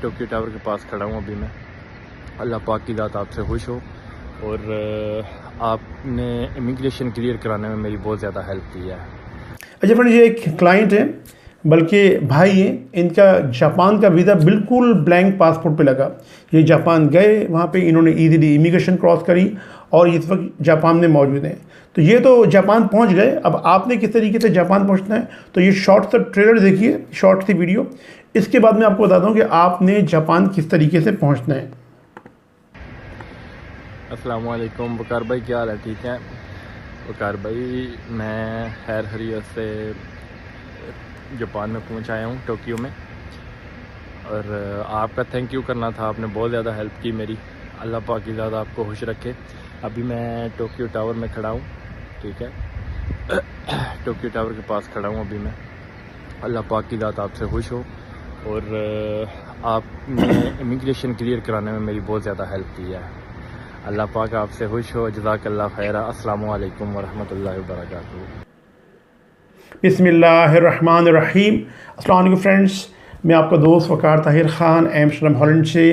Tokyo tower के पास खड़ा हूँ अभी मैं। अल्लाह पाक की ज़ात आपसे खुश हो और आपने इमिग्रेशन क्लियर कराने में मेरी बहुत ज़्यादा हेल्प की है। अच्छा फ्रेंड्स, ये एक क्लाइंट है, बल्कि भाई हैं, इनका जापान का वीज़ा बिल्कुल ब्लैंक पासपोर्ट पे लगा। ये जापान गए, वहाँ पे इन्होंने इजीली इमिग्रेशन क्रॉस करी और इस वक्त जापान में मौजूद हैं। तो ये तो जापान पहुँच गए। अब आपने किस तरीके से जापान पहुँचना है, तो ये शॉर्ट सा ट्रेलर देखिए, शॉर्ट सी वीडियो। इसके बाद मैं आपको बताता हूँ कि आपने जापान किस तरीके से पहुँचना है। अस्सलाम वालेकुम वकार भाई, क्या हाल है? ठीक है वकार भाई, मैं खैर खैरियत से जापान में पहुंच आया हूं, टोक्यो में। और आपका थैंक यू करना था, आपने बहुत ज़्यादा हेल्प की मेरी। अल्लाह पाक की ज़्यादा आपको खुश रखे। अभी मैं टोक्यो टावर में खड़ा हूं, ठीक है। टोक्यो टावर के पास खड़ा हूं अभी मैं। अल्लाह पाक की ज़्यादा आपसे खुश हो और आपने इमिग्रेशन क्लियर कराने में मेरी बहुत ज़्यादा हेल्प की है। अल्लाह पाक आपसे खुश हो। जज़ाकल्लाह खैरा। अस्सलाम वालेकुम वरहमतुल्लाहि वबरकातुहू। बिस्मिल्लाहिर्रहमानिर्रहीम। अस्सलाम वालेकुम फ्रेंड्स, मैं आपका दोस्त वकार ताहिर ख़ान एम्स्टर्डम हॉलैंड से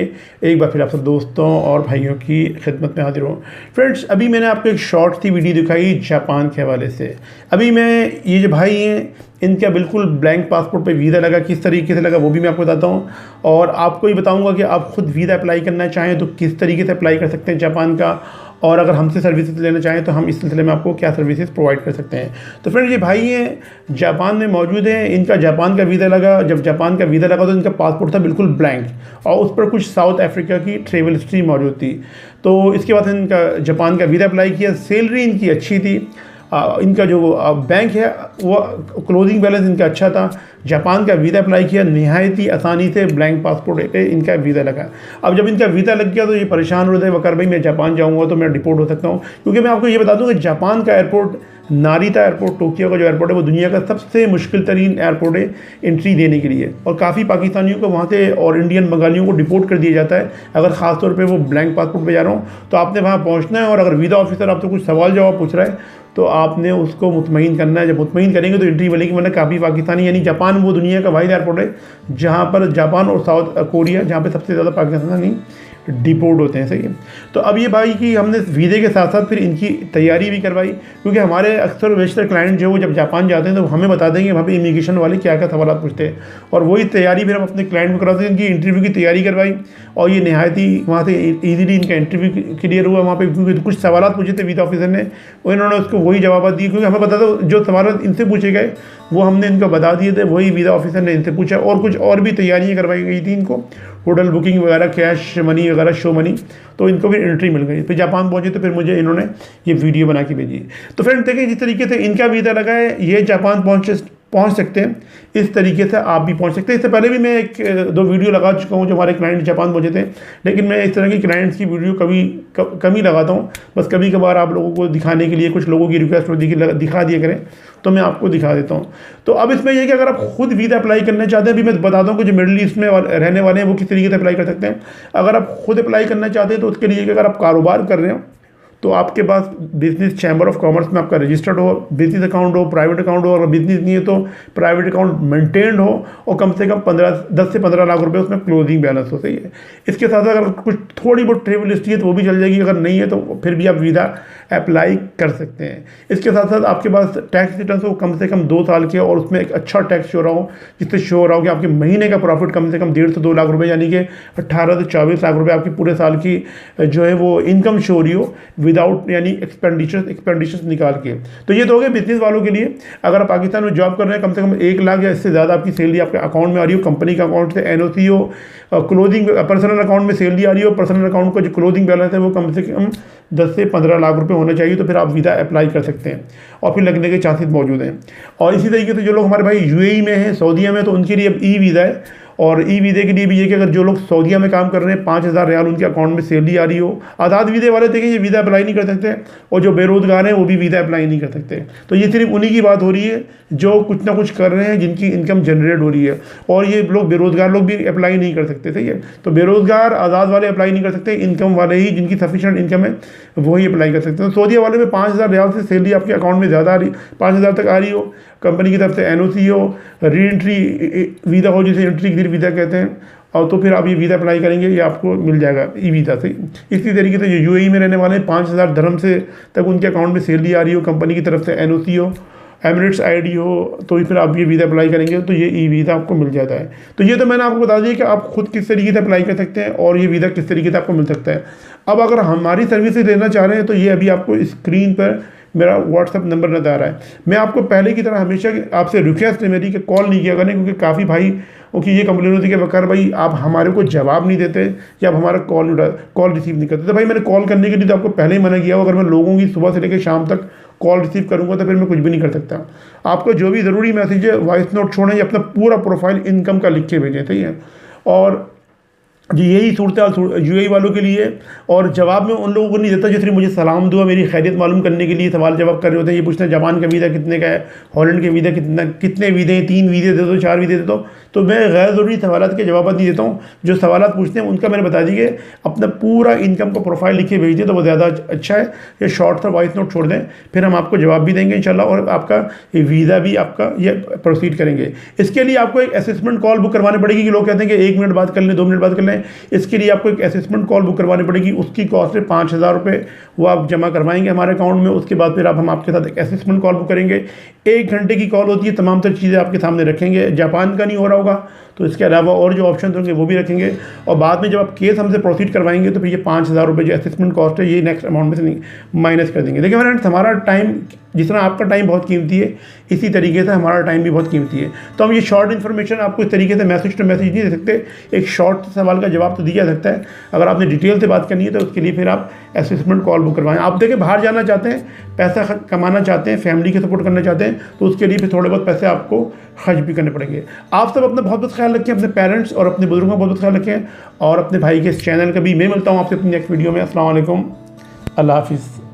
एक बार फिर आप सब दोस्तों और भाइयों की खिदमत में हाजिर हूँ। फ्रेंड्स, अभी मैंने आपको एक शॉर्ट सी वीडियो दिखाई जापान के हवाले से। अभी मैं ये जो भाई हैं, इनका बिल्कुल ब्लैंक पासपोर्ट पे वीज़ा लगा, किस तरीके से लगा वो भी मैं आपको बताता हूँ। और आपको ये बताऊँगा कि आप ख़ुद वीज़ा अप्लाई करना चाहें तो किस तरीके से अप्लाई कर सकते हैं जापान का, और अगर हमसे सर्विसेज लेना चाहें तो हम इस सिलसिले में आपको क्या सर्विसेज प्रोवाइड कर सकते हैं। तो फ्रेंड्स, ये भाई हैं, जापान में मौजूद हैं। इनका जापान का वीज़ा लगा। जब जापान का वीज़ा लगा तो इनका पासपोर्ट था बिल्कुल ब्लैंक और उस पर कुछ साउथ अफ्रीका की ट्रेवल हिस्ट्री मौजूद थी। तो इसके बाद इनका जापान का वीज़ा अप्लाई किया। सैलरी इनकी अच्छी थी। इनका जो बैंक है वो क्लोजिंग बैलेंस इनका अच्छा था। जापान का वीज़ा अप्लाई किया, नहायत ही आसानी से ब्लैंक पासपोर्ट पे इनका वीज़ा लगा। अब जब इनका वीज़ा लग गया तो ये परेशान हो रहे थे, वकार भाई मैं जापान जाऊंगा तो मैं डिपोर्ट हो सकता हूँ। क्योंकि मैं आपको ये बता दूँ कि जापान का एयरपोर्ट, नारिता एयरपोर्ट, टोक्यो का जो एयरपोर्ट है वो दुनिया का सबसे मुश्किल तरीन एयरपोर्ट है एंट्री देने के लिए। और काफ़ी पाकिस्तानियों को वहाँ से और इंडियन बंगालियों को डिपोर्ट कर दिया जाता है अगर ख़ास तौर पे वो ब्लैंक पासपोर्ट पे जा रहा हूँ। तो आपने वहाँ पहुँचना है और अगर वीज़ा ऑफिसर आपसे कुछ सवाल जवाब पूछ रहा है तो आपने उसको मुतमईन करना है। जब मुतमईन करेंगे तो एंट्री मिलेगी, वरना काफ़ी पाकिस्तानी, यानी जापान वो दुनिया का वाहिद एयरपोर्ट है जहाँ पर जापान और साउथ कोरिया, जहाँ पे सबसे ज़्यादा पाकिस्तानी डिपोर्ट होते हैं। सही है। तो अब ये भाई की हमने वीज़े के साथ साथ फिर इनकी तैयारी भी करवाई, क्योंकि हमारे अक्सर बेशतर क्लाइंट जो वो जब जापान जाते हैं तो हमें बता देंगे वहाँ पे इमिग्रेशन वाले क्या क्या सवाल पूछते हैं, और वही तैयारी फिर हम अपने क्लाइंट को कराते हैं। इनकी इंटरव्यू की तैयारी करवाई और ये नहायत ही वहाँ से ईजीली इनका इंटरव्यू क्लियर हुआ वहाँ पे, क्योंकि कुछ सवाल पूछे थे वीज़ा ऑफिसर ने और इन्होंने उसको वही जवाब दिए। क्योंकि हमें पता था जो सवाल इनसे पूछे गए वो हमने इनको बता दिए थे, वही वीज़ा ऑफिसर ने इनसे पूछा। और कुछ और भी तैयारियाँ करवाई गई थी इनको, होटल बुकिंग वगैरह, कैश मनी वगैरह, शो मनी, तो इनको फिर एंट्री मिल गई। फिर जापान पहुंचे तो फिर मुझे इन्होंने ये वीडियो बना के भेजी। तो फ्रेंड देखिए, जिस तरीके से इनका वीज़ा लगा है, ये जापान पहुंच सकते हैं, इस तरीके से आप भी पहुंच सकते हैं। इससे पहले भी मैं एक दो वीडियो लगा चुका हूं जो हमारे क्लाइंट जापान पहुंचे थे, लेकिन मैं इस तरह की क्लाइंट्स की वीडियो कभी लगाता हूं। बस कभी कभार आप लोगों को दिखाने के लिए, कुछ लोगों की रिक्वेस्ट दिखा दिया करें तो मैं आपको दिखा देता हूँ। तो अब इसमें यह कि अगर आप खुद वीज़ा अप्लाई करना चाहते हैं, अभी मैं बताता हूँ कि जो मिडिल ईस्ट में रहने वाले हैं वो किस तरीके से अप्लाई कर सकते हैं। अगर आप खुद अप्लाई करना चाहते हैं तो उसके लिए अगर आप कारोबार कर रहे हो तो आपके पास बिजनेस चैम्बर ऑफ कॉमर्स में आपका रजिस्टर्ड हो, बिजनेस अकाउंट हो, प्राइवेट अकाउंट हो, अगर बिजनेस नहीं है तो प्राइवेट अकाउंट मेंटेन्ड हो और कम से कम 10 से 15 लाख रुपए उसमें क्लोजिंग बैलेंस हो। सही है। इसके साथ साथ अगर कुछ थोड़ी बहुत ट्रेवल हिस्ट्री है तो वो भी चल जाएगी, अगर नहीं है तो फिर भी आप वीज़ा अप्लाई कर सकते हैं। इसके साथ साथ आपके पास टैक्स रिटर्न हो कम से कम 2 साल के, और उसमें एक अच्छा टैक्स शो रहा हो, जिससे शो हो रहा हो कि आपके महीने का प्रॉफिट कम से कम 1.5 से 2 लाख रुपए, यानी कि 18 से 24 लाख रुपए आपकी पूरे साल की जो है वो इनकम शो हो रही हो, विदाउट यानी एक्सपेंडिचर्स निकाल के। तो ये तो हो गया बिजनेस वालों के लिए। अगर आप पाकिस्तान में जॉब कर रहे हैं, कम से कम 1 लाख या इससे ज़्यादा आपकी सैलरी आपके अकाउंट में आ रही हो, कंपनी का अकाउंट से एनओसी हो, क्लोजिंग पर्सनल अकाउंट में सैलरी आ रही हो, पर्सनल अकाउंट का जो क्लोजिंग बैलेंस है वो कम से कम 10 से 15 लाख रुपए होना चाहिए, तो फिर आप वीज़ा अप्लाई कर सकते हैं और फिर लगने के चांसेस मौजूद हैं। और इसी तरीके से जो लोग हमारे भाई यूएई में हैं, सऊदीया में, तो उनके लिए अब ई वीज़ा है। और ई वीज़े के लिए भी ये कि अगर जो लोग सऊदीया में काम कर रहे हैं, 5,000 रियाल उनके अकाउंट में सैलरी आ रही हो। आज़ाद वीज़े वाले देखें ये वीज़ा अप्लाई नहीं कर सकते, और जो बेरोज़गार हैं वो भी वीज़ा अप्लाई नहीं कर सकते। तो ये सिर्फ उन्हीं की बात हो रही है जो कुछ ना कुछ कर रहे हैं, जिनकी इनकम जनरेट हो रही है। और ये लोग बेरोज़गार लोग भी अप्लाई नहीं कर सकते। सही है। तो बेरोज़गार आज़ाद वाले अप्लाई नहीं कर सकते, इनकम वाले ही, जिनकी सफिशिएंट इनकम है वही अप्लाई कर सकते हैं। तो सऊदीया वाले में 5,000 रियाल से सैलरी आपके अकाउंट में ज़्यादा आ रही, 5,000 तक आ रही हो, कंपनी की तरफ से एनओसी हो, री एंट्री वीज़ा हो, जिसे एंट्री वीज़ा कहते हैं, और तो फिर आप ये वीज़ा अप्लाई करेंगे, ये आपको मिल जाएगा ई वीज़ा से। इसी तरीके से जो UAE में रहने वाले 5,000 dirham से तक उनके अकाउंट में सैलरी आ रही हो, कंपनी की तरफ से NOC हो, एमिरेट्स ID हो, तो फिर आप ये वीज़ा अप्लाई करेंगे तो ये ई वीज़ा आपको मिल जाता है। तो ये तो मैंने आपको बता दिया कि आप खुद किस तरीके से अप्लाई कर सकते हैं और ये वीज़ा किस तरीके से आपको मिल सकता है। अब अगर हमारी सर्विसेज लेना चाह रहे हैं तो ये अभी आपको स्क्रीन पर मेरा WhatsApp नंबर नजर आ रहा है। मैं आपको पहले की तरह हमेशा आपसे रिक्वेस्ट है मेरी कि कॉल नहीं किया करें, क्योंकि काफ़ी भाई कि ये कंप्लेन होती है कि वकार भाई आप हमारे को जवाब नहीं देते या आप हमारा कॉल रिसीव नहीं करते। तो भाई मैंने कॉल करने के लिए तो आपको पहले ही मना किया हो, अगर मैं लोगों की सुबह से लेकर शाम तक कॉल रिसीव करूंगा तो फिर मैं कुछ भी नहीं कर सकता। आपको जो भी ज़रूरी मैसेज है वॉइस नोट छोड़ें या अपना पूरा प्रोफाइल इनकम का लिख के भेजें, सही है। और जी यही सूरत UAE वालों के लिए। और जवाब में उन लोगों को नहीं देता जो सिर्फ मुझे सलाम दुआ मेरी खैरियत मालूम करने के लिए सवाल जवाब कर रहे होते हैं। ये पूछते हैं जापान का वीज़ा कितने का है, हॉलैंड के वीज़ा कितने वीज़े हैं, 3 वीज़े दे दो, 4 वीज़े दे दो। तो मैं गैर ज़रूरी सवाल के जवाब नहीं देता हूँ। जो सवाल पूछते हैं उनका मैंने बता दी कि अपना पूरा इनकम का प्रोफाइल लिख के भेज दें तो वो ज़्यादा अच्छा है। ये शॉर्ट सा वॉइस नोट छोड़ दें, फिर हम आपको जवाब भी देंगे इंशाल्लाह, और आपका ये वीज़ा भी आपका ये प्रोसीड करेंगे। इसके लिए आपको एक असेसमेंट कॉल बुक करवानी पड़ेगी कि लोग कहते हैं कि 1 मिनट बात कर लें, 2 मिनट बात कर लें। इसके लिए आपको एक असेसमेंट कॉल बुक करवानी पड़ेगी, उसकी कॉस्ट है 5,000 रुपये। वो आप जमा करवाएंगे हमारे अकाउंट में। उसके बाद फिर हम आपके साथ एक असेसमेंट कॉल बुक करेंगे। 1 घंटे की कॉल होती है, तमाम तर चीज़ें आपके सामने रखेंगे। जापान का नहीं हो रहा होगा तो इसके अलावा और जो ऑप्शन होंगे वो भी रखेंगे। और बाद में जब आप केस हमसे प्रोसीड करवाएंगे तो फिर ये 5,000 रुपये जो असेसमेंट कॉस्ट है ये नेक्स्ट अमाउंट में से नहीं माइनस कर देंगे। देखिए फ्रेंड्स, हमारा टाइम, जिस तरह आपका टाइम बहुत कीमती है इसी तरीके से हमारा टाइम भी बहुत कीमती है। तो हम ये शॉर्ट इन्फॉर्मेशन आपको इस तरीके से मैसेज टू मैसेज नहीं दे सकते। एक शॉर्ट सवाल का जवाब तो दिया जा सकता है। अगर आपने डिटेल से बात करनी है तो उसके लिए फिर आप असेसमेंट कॉल बुक करवाएं। आप देखिए बाहर जाना चाहते हैं, पैसा कमाना चाहते हैं, फैमिली की सपोर्ट करना चाहते हैं, तो उसके लिए फिर थोड़े बहुत पैसे आपको खर्च भी करने पड़ेंगे। आप सब अपना बहुत बहुत ख्याल रखें, अपने पेरेंट्स और अपने बुजुर्गों का बहुत बहुत ख्याल रखें, और अपने भाई के इस चैनल का भी। मैं मिलता हूँ आपसे अपनी नेक्स्ट वीडियो में। अस्सलाम वालेकुम, अल्लाह हाफिज़।